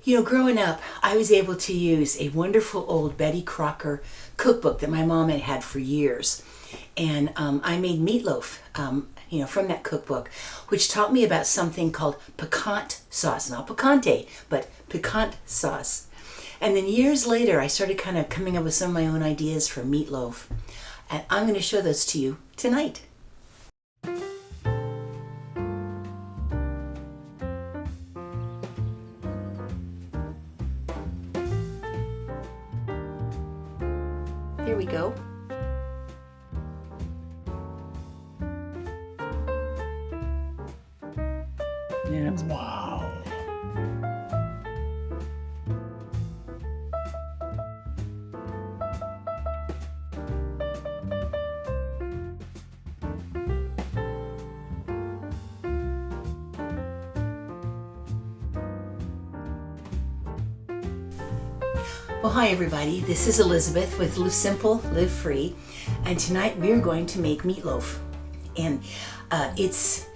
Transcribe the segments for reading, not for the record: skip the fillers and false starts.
You know, growing up, I was able to use a wonderful old Betty Crocker cookbook that my mom had had for years. And I made meatloaf, from that cookbook, which taught me about something called pecan sauce. Not picante, but pecan sauce. And then years later, I started kind of coming up with some of my own ideas for meatloaf. And I'm going to show those to you tonight. Here we go. Yeah. Wow. Well, hi everybody, this is Elizabeth with Live Simple, Live Free, and tonight we're going to make meatloaf. And it's,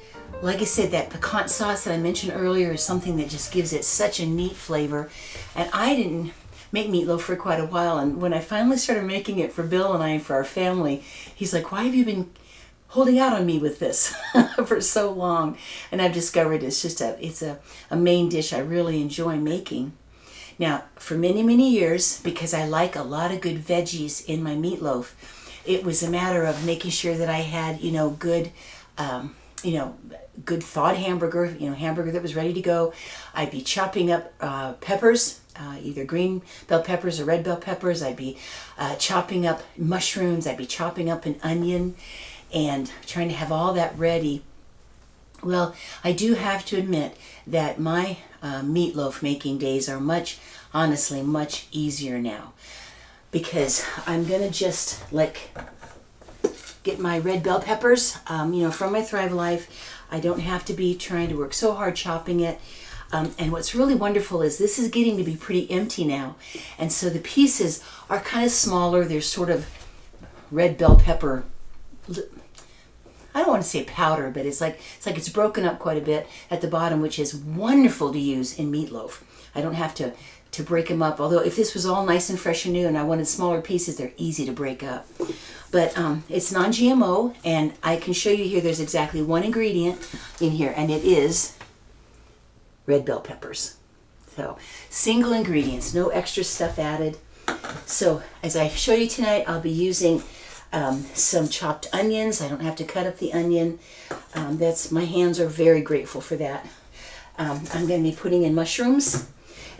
like I said, that pecan sauce that I mentioned earlier is something that just gives it such a neat flavor. And I didn't make meatloaf for quite a while, and when I finally started making it for Bill and I, for our family, he's like, why have you been holding out on me with this for so long? And I've discovered it's a main dish I really enjoy making. Now, for many, many years, because I like a lot of good veggies in my meatloaf, it was a matter of making sure that I had, good thawed hamburger that was ready to go. I'd be chopping up peppers, either green bell peppers or red bell peppers. I'd be chopping up mushrooms. I'd be chopping up an onion and trying to have all that ready. Well, I do have to admit that my meatloaf making days are honestly much easier now, because I'm gonna just get my red bell peppers, from my Thrive Life. I don't have to be trying to work so hard chopping it. And what's really wonderful is this is getting to be pretty empty now, and so the pieces are kind of smaller. They're sort of red bell pepper. I don't want to say powder, but it's like it's broken up quite a bit at the bottom, which is wonderful to use in meatloaf. I don't have to break them up. Although if this was all nice and fresh and new and I wanted smaller pieces, they're easy to break up. But it's non-GMO, and I can show you here there's exactly one ingredient in here, and it is red bell peppers. So single ingredients, no extra stuff added. So as I show you tonight, I'll be using some chopped onions. I don't have to cut up the onion. My hands are very grateful for that. I'm going to be putting in mushrooms,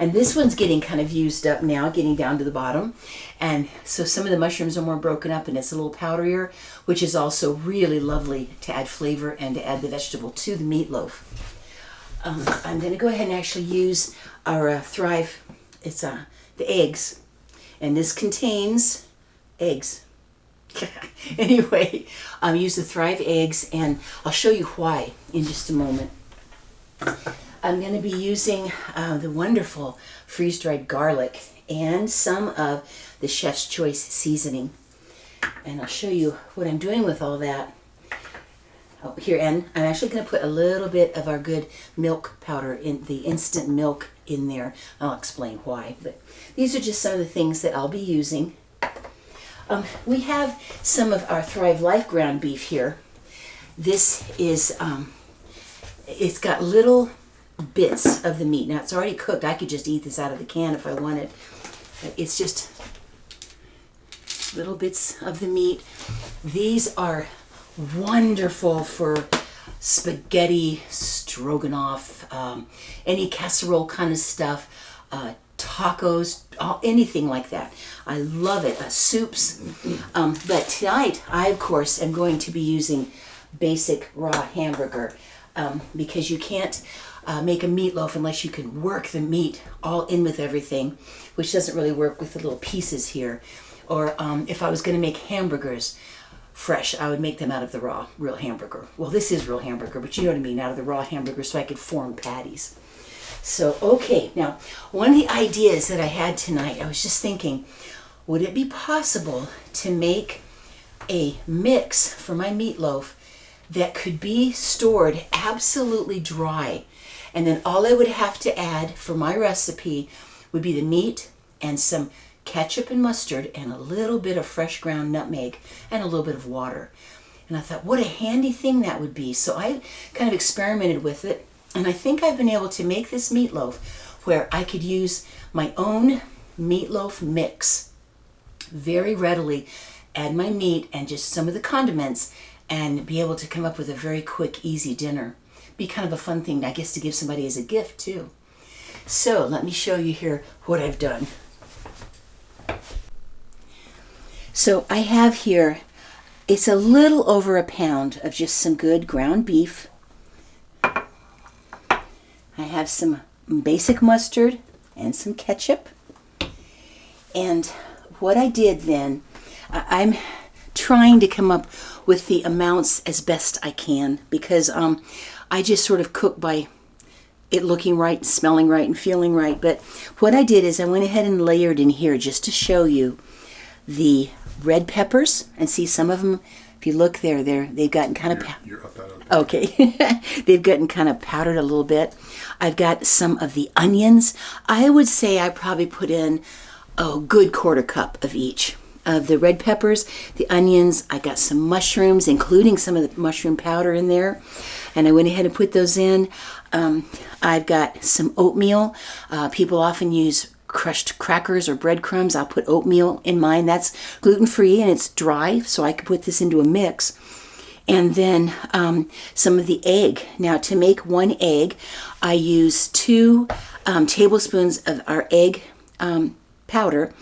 and this one's getting kind of used up now, getting down to the bottom, and so some of the mushrooms are more broken up and it's a little powderier, which is also really lovely to add flavor and to add the vegetable to the meatloaf. I'm going to go ahead and actually use our Thrive. It's the eggs, and this contains eggs. Anyway, use the Thrive eggs, and I'll show you why in just a moment. I'm going to be using the wonderful freeze-dried garlic and some of the Chef's Choice seasoning. And I'll show you what I'm doing with all that. Oh, here, and I'm actually going to put a little bit of our good milk powder, in the instant milk, in there. I'll explain why, but these are just some of the things that I'll be using. We have some of our Thrive Life ground beef here. This is, it's got little bits of the meat. Now it's already cooked. I could just eat this out of the can if I wanted. It's just little bits of the meat. These are wonderful for spaghetti, stroganoff, any casserole kind of stuff, tacos, anything like that. I love it. Soups. But tonight, I, of course, am going to be using basic raw hamburger, because you can't make a meatloaf unless you can work the meat all in with everything, which doesn't really work with the little pieces here. Or if I was going to make hamburgers fresh, I would make them out of the real hamburger. Well, this is real hamburger, but you know what I mean, out of the raw hamburger, so I could form patties. So, okay, now, one of the ideas that I had tonight, I was just thinking, would it be possible to make a mix for my meatloaf that could be stored absolutely dry? And then all I would have to add for my recipe would be the meat and some ketchup and mustard and a little bit of fresh ground nutmeg and a little bit of water. And I thought, what a handy thing that would be. So I kind of experimented with it, and I think I've been able to make this meatloaf where I could use my own meatloaf mix very readily, add my meat and just some of the condiments, and be able to come up with a very quick, easy dinner. Be kind of a fun thing, I guess, to give somebody as a gift too. So let me show you here what I've done. So I have here, it's a little over a pound of just some good ground beef. I have some basic mustard and some ketchup. And what I did then, I'm trying to come up with the amounts as best I can, because I just sort of cook by it looking right, smelling right, and feeling right. But what I did is I went ahead and layered in here just to show you the red peppers, and see some of them, if you look there, they've gotten kind of you're up that up. Okay. They've gotten kind of powdered a little bit. I've got some of the onions. I would say I probably put in a good quarter cup of each of the red peppers, the onions. I got some mushrooms, including some of the mushroom powder in there, and I went ahead and put those in. I've got some oatmeal. People often use crushed crackers or breadcrumbs. I'll put oatmeal in mine. That's gluten-free and it's dry, so I could put this into a mix. And then some of the egg. Now, to make one egg, I use 2 tablespoons of our egg powder.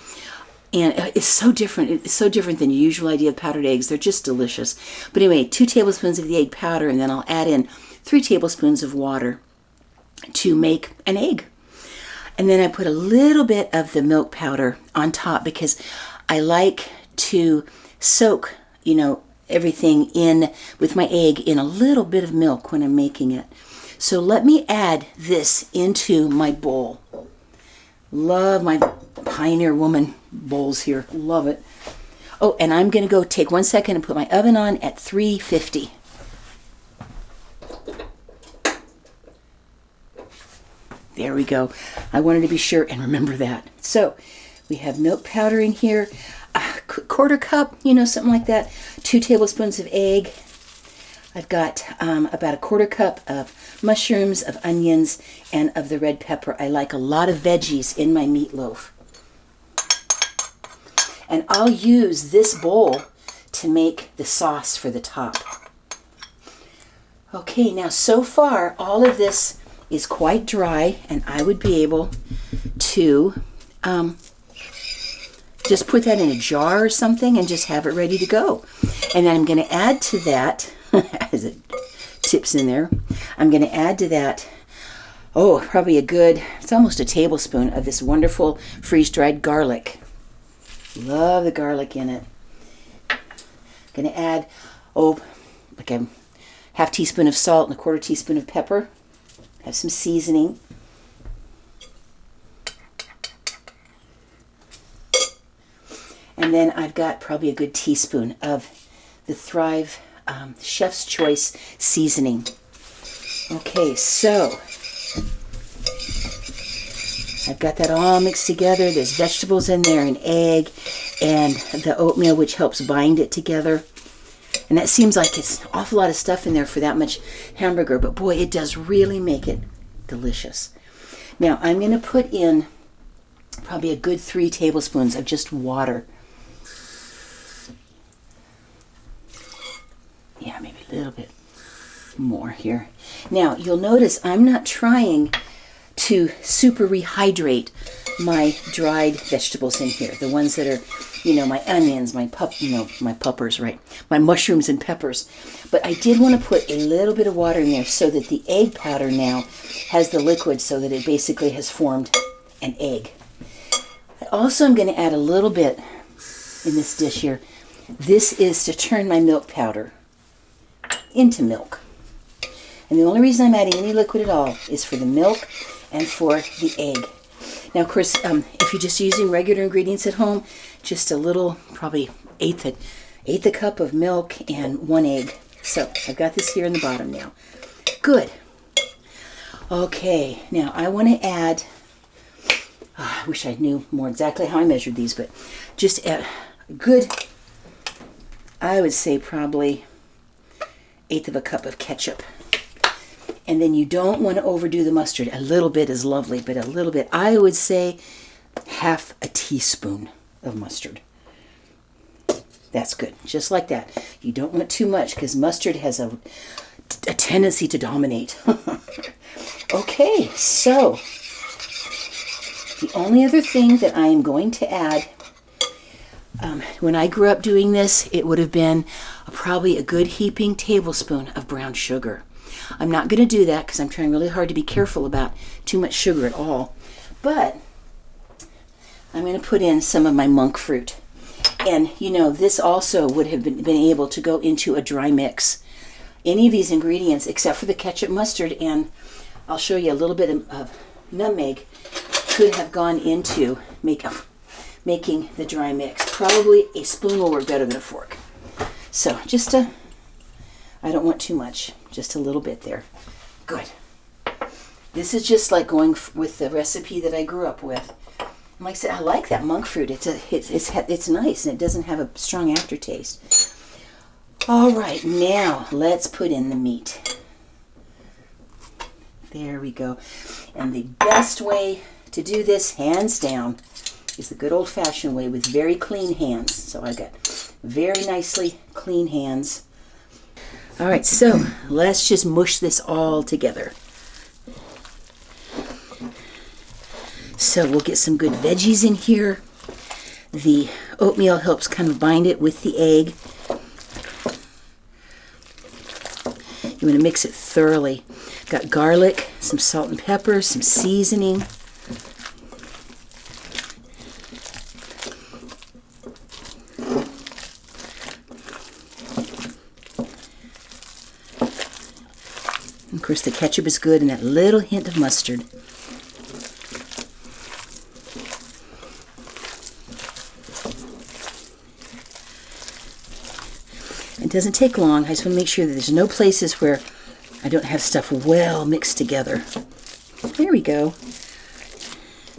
And it's so different. It's so different than your usual idea of powdered eggs. They're just delicious. But anyway, 2 tablespoons of the egg powder, and then I'll add in 3 tablespoons of water to make an egg. And then I put a little bit of the milk powder on top, because I like to soak, everything in with my egg in a little bit of milk when I'm making it. So let me add this into my bowl. Love my Pioneer Woman bowls here. Love it. Oh, and I'm going to go take 1 second and put my oven on at 350. There we go. I wanted to be sure and remember that. So we have milk powder in here, a quarter cup, something like that, 2 tablespoons of egg. I've got about a quarter cup of mushrooms, of onions, and of the red pepper. I like a lot of veggies in my meatloaf. And I'll use this bowl to make the sauce for the top. Okay, now so far all of this is quite dry, and I would be able to just put that in a jar or something and just have it ready to go. And then I'm going to add to that, as it tips in there, I'm going to add to that, probably it's almost a tablespoon of this wonderful freeze-dried garlic. Love the garlic in it. I'm going to add, like a half teaspoon of salt and a quarter teaspoon of pepper. Have some seasoning. And then I've got probably a good teaspoon of the Thrive Chef's Choice seasoning. Okay, so I've got that all mixed together. There's vegetables in there, an egg, and the oatmeal, which helps bind it together. And that seems like it's an awful lot of stuff in there for that much hamburger, but boy, it does really make it delicious. Now, I'm going to put in probably a good 3 tablespoons of just water. Yeah, maybe a little bit more here. Now, you'll notice I'm not trying to super rehydrate my dried vegetables in here, the ones that are, my onions, my peppers, right? My mushrooms and peppers. But I did want to put a little bit of water in there so that the egg powder now has the liquid, so that it basically has formed an egg. I also am going to add a little bit in this dish here. This is to turn my milk powder into milk. And the only reason I'm adding any liquid at all is for the milk and for the egg. Now, of course, if you're just using regular ingredients at home, just a little, probably eighth a cup of milk and 1 egg. So I've got this here in the bottom now. Good. Okay, now I want to add, I wish I knew more exactly how I measured these, but just a good, I would say probably 1/8 of a cup of ketchup. And then you don't want to overdo the mustard. A little bit is lovely, but a little bit, I would say 1/2 a teaspoon of mustard. That's good, just like that. You don't want too much because mustard has a tendency to dominate. Okay, so the only other thing that I am going to add, when I grew up doing this, it would have been probably a good heaping tablespoon of brown sugar. I'm not going to do that because I'm trying really hard to be careful about too much sugar at all. But I'm going to put in some of my monk fruit. And, you know, this also would have been able to go into a dry mix. Any of these ingredients, except for the ketchup, mustard, and I'll show you a little bit of nutmeg, could have gone into making the dry mix. Probably a spoon will work better than a fork. So just I don't want too much, just a little bit there. Good. This is just like going with the recipe that I grew up with. And like I said, I like that monk fruit. It's nice and it doesn't have a strong aftertaste. All right, now let's put in the meat. There we go. And the best way to do this, hands down, is the good old-fashioned way with very clean hands. So I got very nicely clean hands. All right, so let's just mush this all together. So we'll get some good veggies in here. The oatmeal helps kind of bind it with the egg. You want to mix it thoroughly. Got garlic, some salt and pepper, some seasoning. Of course, the ketchup is good, and that little hint of mustard. It doesn't take long. I just want to make sure that there's no places where I don't have stuff well mixed together. There we go.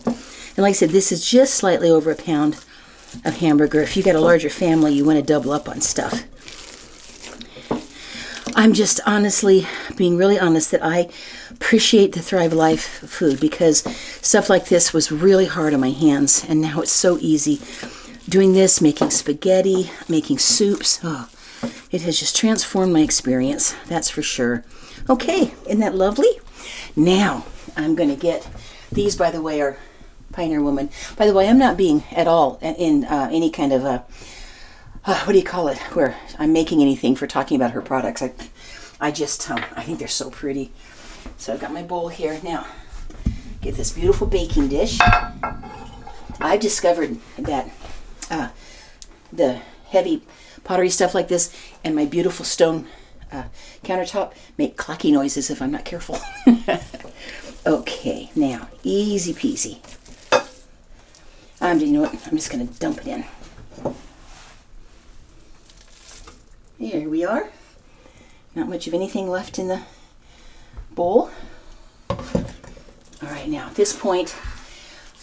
And like I said, this is just slightly over 1 pound of hamburger. If you got a larger family, you want to double up on stuff. I'm just honestly being really honest that I appreciate the Thrive Life food because stuff like this was really hard on my hands, and now it's so easy. Doing this, making spaghetti, making soups, oh, it has just transformed my experience, that's for sure. Okay, isn't that lovely? Now, I'm going to get, these by the way are Pioneer Woman. By the way, I'm not being at all in any kind of what do you call it, where I'm making anything for talking about her products. I just, I think they're so pretty. So I've got my bowl here. Now, get this beautiful baking dish. I've discovered that the heavy pottery stuff like this and my beautiful stone countertop make clacky noises if I'm not careful. Okay, now, easy peasy. You know what, I'm just going to dump it in. Here we are. Not much of anything left in the bowl. All right, now at this point,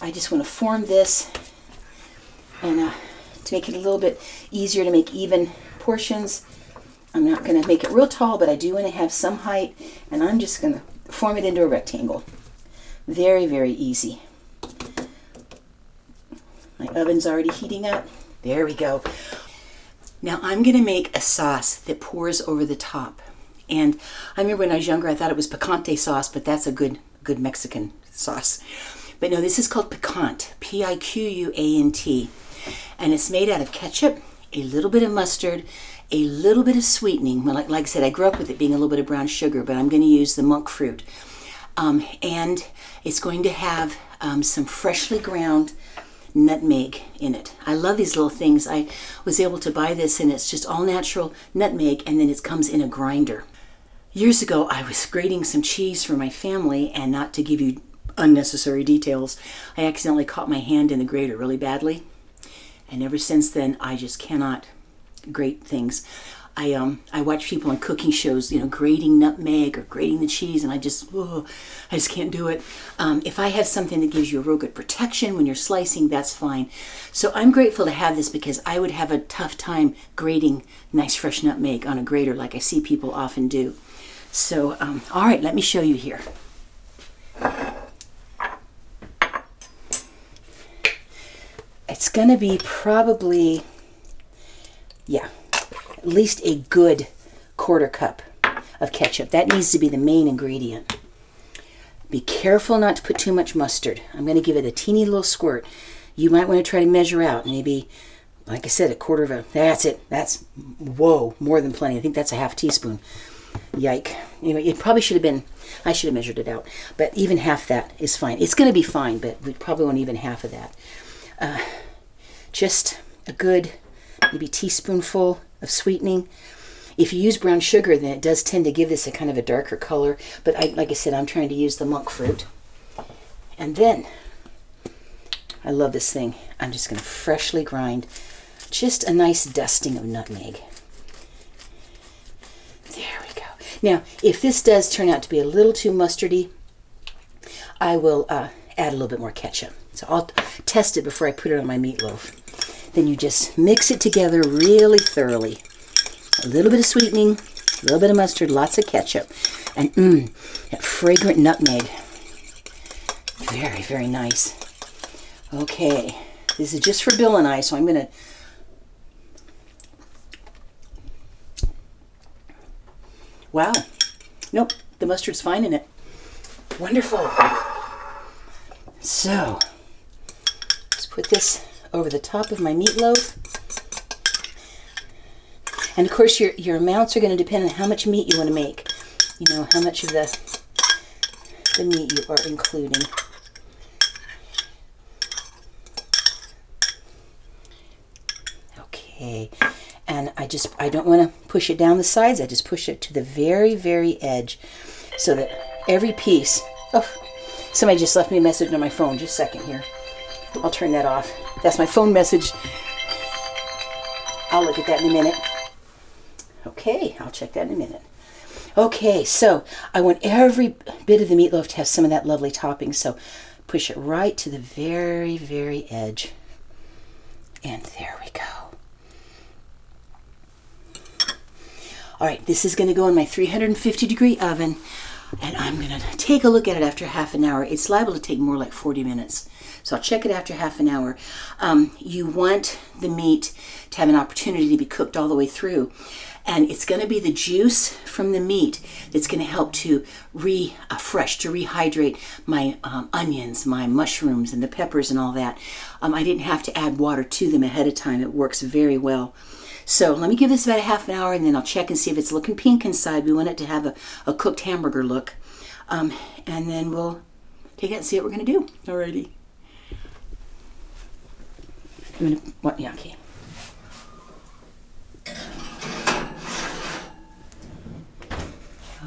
I just want to form this and to make it a little bit easier to make even portions. I'm not going to make it real tall, but I do want to have some height, and I'm just going to form it into a rectangle. Very, very easy. My oven's already heating up. There we go. Now I'm going to make a sauce that pours over the top. And I remember when I was younger, I thought it was picante sauce, but that's a good Mexican sauce. But no, this is called piquant, Piquant. And it's made out of ketchup, a little bit of mustard, a little bit of sweetening. Like I said, I grew up with it being a little bit of brown sugar, but I'm going to use the monk fruit. And it's going to have some freshly ground nutmeg in it. I love these little things. I was able to buy this, and it's just all natural nutmeg, and then it comes in a grinder. Years ago, I was grating some cheese for my family, and not to give you unnecessary details, I accidentally caught my hand in the grater really badly. And ever since then, I just cannot grate things. I watch people on cooking shows, you know, grating nutmeg or grating the cheese, and I just can't do it. If I have something that gives you a real good protection when you're slicing, that's fine. So I'm grateful to have this because I would have a tough time grating nice fresh nutmeg on a grater like I see people often do. So, all right, let me show you here. It's going to be probably, yeah, at least a good 1/4 cup of ketchup. That needs to be the main ingredient. Be careful not to put too much mustard. I'm going to give it a teeny little squirt. You might want to try to measure out, maybe, like I said, a 1/4 of a, that's it. That's, whoa, more than plenty. I think that's a 1/2 teaspoon. Yike. Anyway, it probably should have been, I should have measured it out. But even half that is fine. It's going to be fine, but we probably want even half of that. Just a good, maybe teaspoonful of sweetening. If you use brown sugar, then it does tend to give this a kind of a darker color. But like I said, I'm trying to use the monk fruit. And then, I love this thing. I'm just going to freshly grind just a nice dusting of nutmeg. There we go. Now, if this does turn out to be a little too mustardy, I will add a little bit more ketchup. So I'll test it before I put it on my meatloaf. Then you just mix it together really thoroughly. A little bit of sweetening, a little bit of mustard, lots of ketchup, and that fragrant nutmeg. Very, very nice. Okay, this is just for Bill and I, so I'm going to... Wow. Nope, the mustard's fine in it. Wonderful. So, let's put this over the top of my meatloaf. And of course your amounts are going to depend on how much meat you want to make. You know, how much of the meat you are including. Okay, and I don't want to push it down the sides. I just push it to the very, very edge so that every piece, oh, somebody just left me a message on my phone. Just a second here. I'll turn that off. That's my phone message. I'll look at that in a minute. Okay, I'll check that in a minute. Okay, so I want every bit of the meatloaf to have some of that lovely topping. So push it right to the very, very edge. And there we go. All right, this is going to go in my 350-degree oven, and I'm going to take a look at it after half an hour. It's liable to take more like 40 minutes, so I'll check it after half an hour. You want the meat to have an opportunity to be cooked all the way through, and it's going to be the juice from the meat that's going to help to rehydrate my onions, my mushrooms, and the peppers and all that. I didn't have to add water to them ahead of time. It works very well. So let me give this about a half an hour, and then I'll check and see if it's looking pink inside. We want it to have a cooked hamburger look. And then we'll take it and see what we're going to do. Alrighty. Yeah, okay.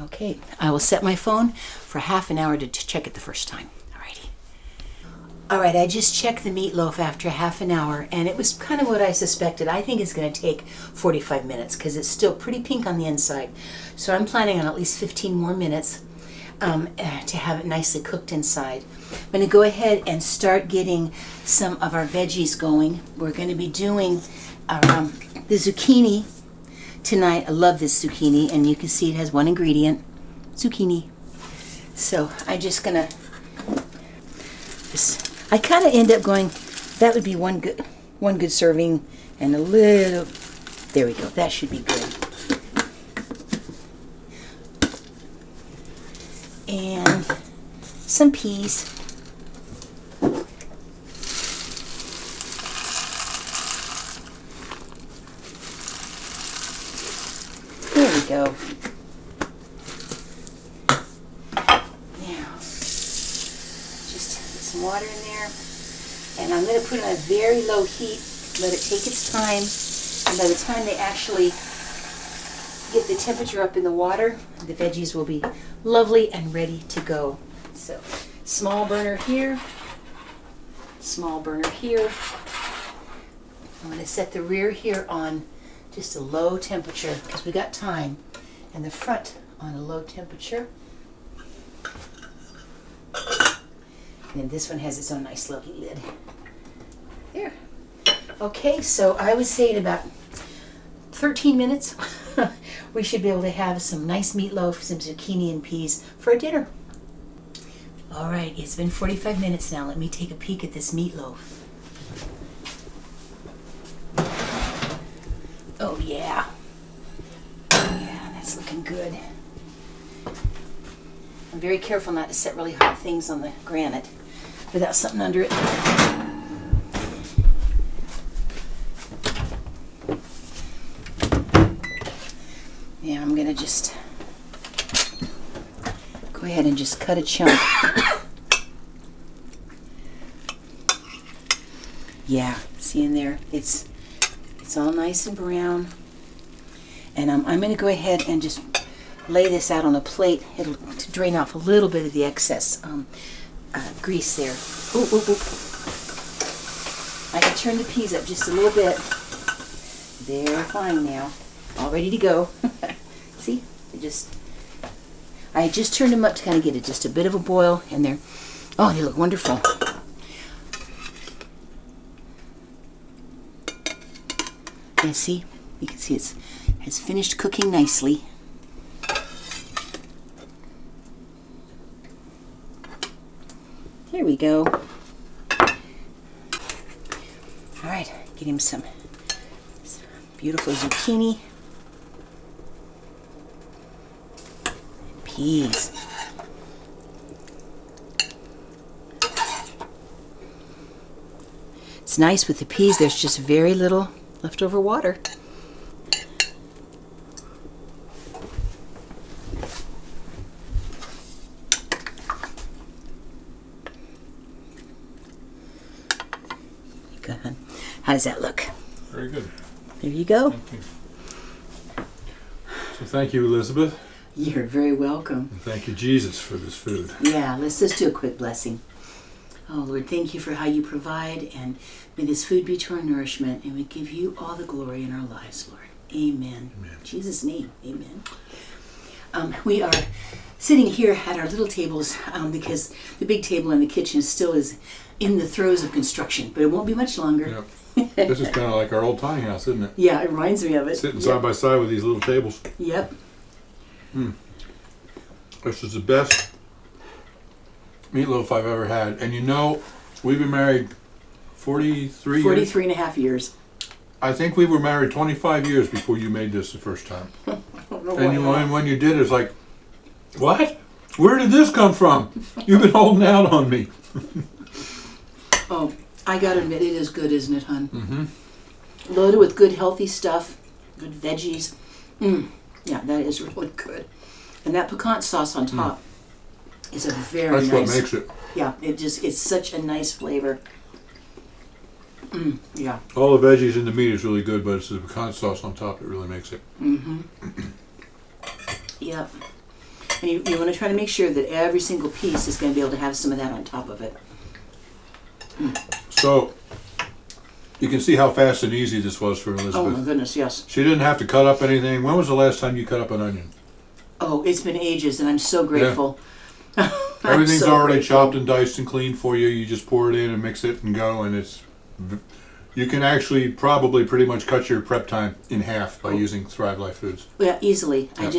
Okay, I will set my phone for half an hour to check it the first time. All right, I just checked the meatloaf after half an hour, and it was kind of what I suspected. I think it's going to take 45 minutes because it's still pretty pink on the inside. So I'm planning on at least 15 more minutes to have it nicely cooked inside. I'm going to go ahead and start getting some of our veggies going. We're going to be doing the zucchini tonight. I love this zucchini, and you can see it has one ingredient, zucchini. So I'm just going to... I kind of end up going, that would be one good serving, and a little, there we go, that should be good. And some peas. There we go. Now, just put some water in there. And I'm going to put it on a very low heat, let it take its time, and by the time they actually get the temperature up in the water, the veggies will be lovely and ready to go. So, small burner here, small burner here. I'm going to set the rear here on just a low temperature because we got time. And the front on a low temperature. And then this one has its own nice little lid. There. Okay, so I would say in about 13 minutes, we should be able to have some nice meatloaf, some zucchini and peas for dinner. All right, it's been 45 minutes now. Let me take a peek at this meatloaf. Oh yeah. Yeah, that's looking good. I'm very careful not to set really hot things on the granite without something under it. Yeah, I'm gonna just go ahead and just cut a chunk. Yeah, see in there, it's all nice and brown. And I'm gonna go ahead and just lay this out on a plate. It'll to drain off a little bit of the excess grease there. Ooh, ooh, ooh. I can turn the peas up just a little bit. They're fine now. All ready to go. See? I just turned them up to kind of get it just a bit of a boil, and they look wonderful. Yeah, see? You can see it's finished cooking nicely. There we go. All right, get him some beautiful zucchini. And peas. It's nice with the peas, there's just very little leftover water. How does that look? Very good. There you go. Thank you. So thank you, Elizabeth. You're very welcome. And thank you, Jesus, for this food. Yeah, let's just do a quick blessing. Oh, Lord, thank you for how you provide, and may this food be to our nourishment, and we give you all the glory in our lives, Lord. Amen. Amen. In Jesus' name, amen. We are sitting here at our little tables because the big table in the kitchen still is in the throes of construction, but it won't be much longer. Yep. This is kind of like our old tiny house, isn't it? Yeah, it reminds me of it. Sitting side by side with these little tables. Yep. This is the best meatloaf I've ever had. And you know, we've been married 43 years. 43 and a half years. I think we were married 25 years before you made this the first time. And when you did, it's like, what? Where did this come from? You've been holding out on me. Oh, I gotta admit, it is good, isn't it, hon? Mm-hmm. Loaded with good, healthy stuff, good veggies. Yeah, that is really good. And that pecan sauce on top is a very nice. That's what makes it. Yeah, it's such a nice flavor. Yeah. All the veggies and the meat is really good, but it's the pecan sauce on top that really makes it. Yep. And you want to try to make sure that every single piece is going to be able to have some of that on top of it. So, you can see how fast and easy this was for Elizabeth. Oh my goodness, yes. She didn't have to cut up anything. When was the last time you cut up an onion? Oh, it's been ages, and I'm so grateful. Yeah. Everything's already chopped and diced and cleaned for you. You just pour it in and mix it and go, and you can actually probably pretty much cut your prep time in half by using Thrive Life foods. Yeah, easily. Yep.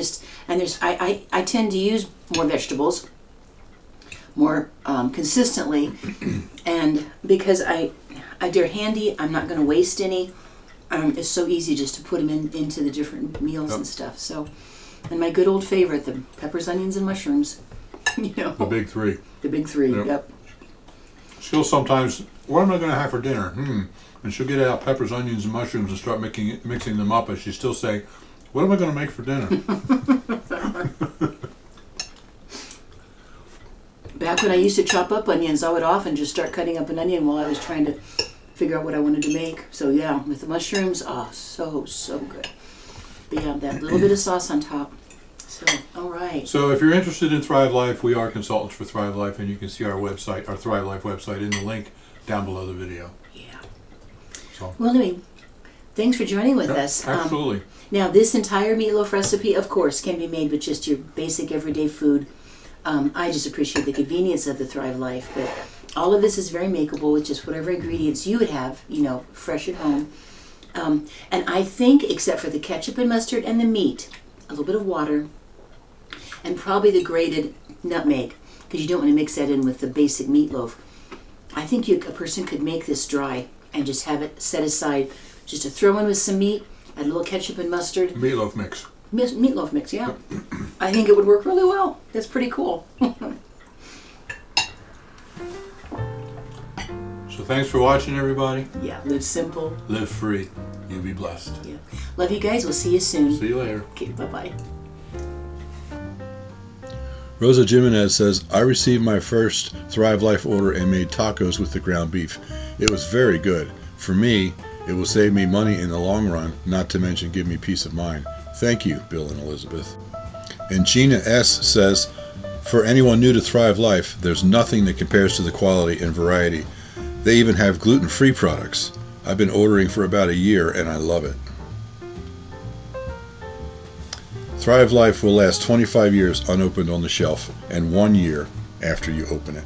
I tend to use more vegetables, more consistently, and because they're handy, I'm not going to waste any. It's so easy just to put them into the different meals and stuff. So, and my good old favorite, the peppers, onions, and mushrooms. You know, the big three. The big three. Yep. She'll sometimes, what am I going to have for dinner? And she'll get out peppers, onions, and mushrooms and start mixing them up, and she'll still say, what am I going to make for dinner? Back when I used to chop up onions, I would often just start cutting up an onion while I was trying to figure out what I wanted to make. So yeah, with the mushrooms, so good. But yeah, that little bit of sauce on top. So, all right. So if you're interested in Thrive Life, we are consultants for Thrive Life, and you can see our website, our Thrive Life website, in the link down below the video. Yeah. So. Well, anyway, thanks for joining with us. Absolutely. Now, this entire meatloaf recipe, of course, can be made with just your basic everyday food. I just appreciate the convenience of the Thrive Life, but all of this is very makeable with just whatever ingredients you would have, fresh at home. And I think, except for the ketchup and mustard and the meat, a little bit of water, and probably the grated nutmeg, because you don't want to mix that in with the basic meatloaf. I think a person could make this dry and just have it set aside, just to throw in with some meat, add a little ketchup and mustard. Meatloaf mix. Meatloaf mix, yeah. I think it would work really well. That's pretty cool. So thanks for watching, everybody. Yeah, live simple. Live free. You be blessed. Yeah. Love you guys. We'll see you soon. See you later. Okay, bye-bye. Rosa Jimenez says, I received my first Thrive Life order and made tacos with the ground beef. It was very good. For me, it will save me money in the long run, not to mention give me peace of mind. Thank you, Bill and Elizabeth. And Gina S. says, for anyone new to Thrive Life, there's nothing that compares to the quality and variety. They even have gluten-free products. I've been ordering for about a year and I love it. Thrive Life will last 25 years unopened on the shelf and 1 year after you open it.